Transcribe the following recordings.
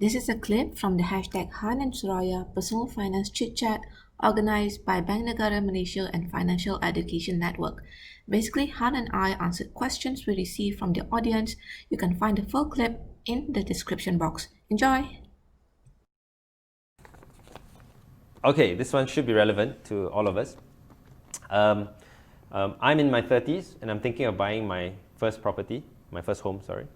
This is a clip from the hashtag Han and Suraya Personal Finance ChitChat organized by Bank Negara Malaysia and Financial Education Network. Basically, Han and I answered questions we received from the audience. You can find the full clip in the description box. Enjoy! Okay, this one should be relevant to all of us. I'm in my 30s and I'm thinking of buying my first property, my first home, sorry.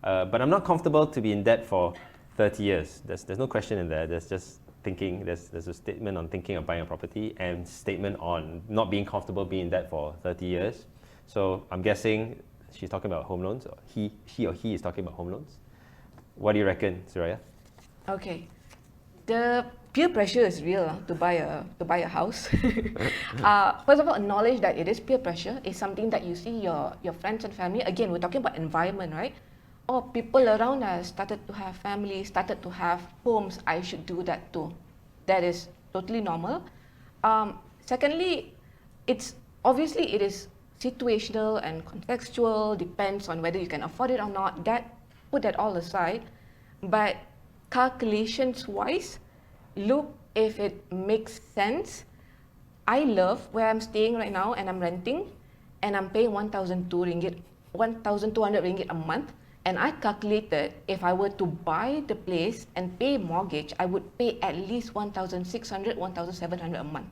But I'm not comfortable to be in debt for 30 years. There's no question in there. There's just thinking, there's a statement on thinking of buying a property and statement on not being comfortable being in debt for 30 years. So I'm guessing she's talking about home loans, or she or he is talking about home loans. What do you reckon, Suraya? Okay, the peer pressure is real to buy a house. First of all, acknowledge that it is peer pressure. It's something that you see your friends and family. Again, we're talking about environment, right? Oh, people around us started to have families, started to have homes. I should do that too. That is totally normal. Secondly, it is situational and contextual. Depends on whether you can afford it or not. Put that all aside. But calculations-wise, look if it makes sense. I love where I'm staying right now and I'm renting and I'm paying 1,200 ringgit a month. And I calculated if I were to buy the place and pay mortgage, I would pay at least 1,600, 1,700 a month,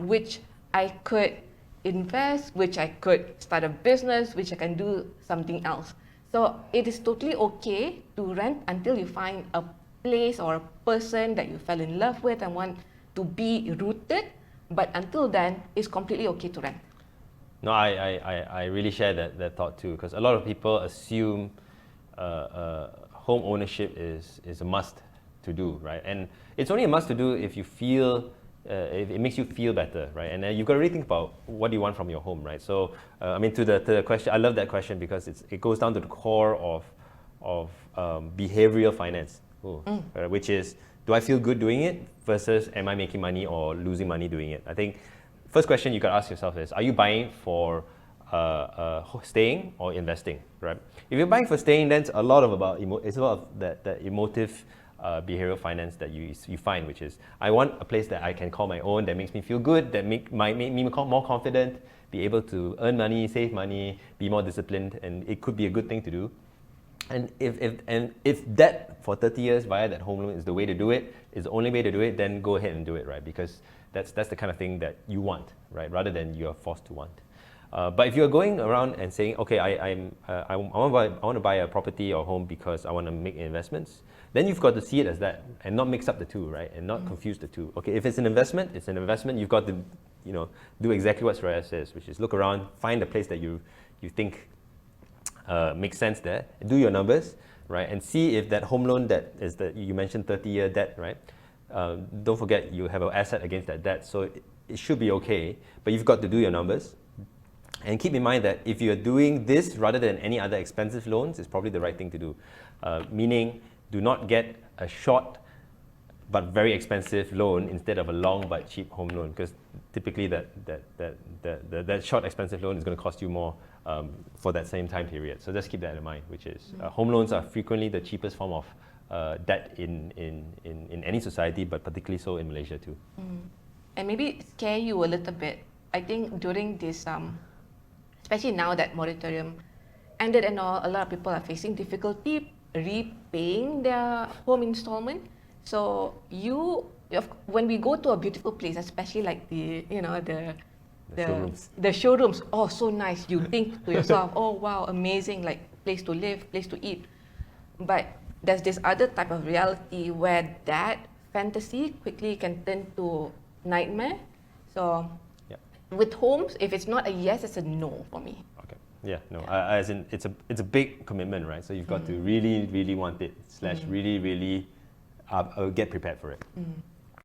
which I could invest, which I could start a business, which I can do something else. So it is totally okay to rent until you find a place or a person that you fell in love with and want to be rooted. But until then, it's completely okay to rent. No, I really share that thought too, because a lot of people assume home ownership is a must to do, right? And it's only a must to do if you feel, if it makes you feel better, right? And you've got to really think about what do you want from your home, right? So, I mean, to the question, I love that question because it goes down to the core of behavioral finance, which is, do I feel good doing it versus am I making money or losing money doing it? I think first question you got to ask yourself is, are you buying for staying or investing, right? If you're buying for staying, then it's a lot of that emotive behavioral finance that you find, which is, I want a place that I can call my own, that makes me feel good, that might make me more confident, be able to earn money, save money, be more disciplined, and it could be a good thing to do. And if that for 30 years via that home loan is the way to do it, is the only way to do it, then go ahead and do it, right? Because that's the kind of thing that you want, right? Rather than you're forced to want. But if you're going around and saying, okay, I want to buy a property or home because I want to make investments, then you've got to see it as that and not mix up the two, right? And not confuse the two. Okay, if it's an investment, it's an investment. You've got to, do exactly what Suraya says, which is look around, find a place that you think makes sense there, do your numbers, right? And see if that home loan that is you mentioned 30-year debt, right? Don't forget you have an asset against that debt, so it should be okay. But you've got to do your numbers. And keep in mind that if you're doing this rather than any other expensive loans, it's probably the right thing to do. Meaning, do not get a short but very expensive loan instead of a long but cheap home loan, because typically that short expensive loan is going to cost you more for that same time period. So just keep that in mind, which is home loans are frequently the cheapest form of debt in any society, but particularly so in Malaysia too. And maybe scare you a little bit. I think during this especially now that moratorium ended and all, a lot of people are facing difficulty repaying their home installment. So when we go to a beautiful place, especially like the showrooms, oh, so nice. You think to yourself, oh wow, amazing, like place to live, place to eat. But there's this other type of reality where that fantasy quickly can turn to nightmare. So with homes, if it's not a yes, it's a no for me. Okay. Yeah. No. As in, it's a big commitment, right? So you've got to really, really want it. / really, really get prepared for it.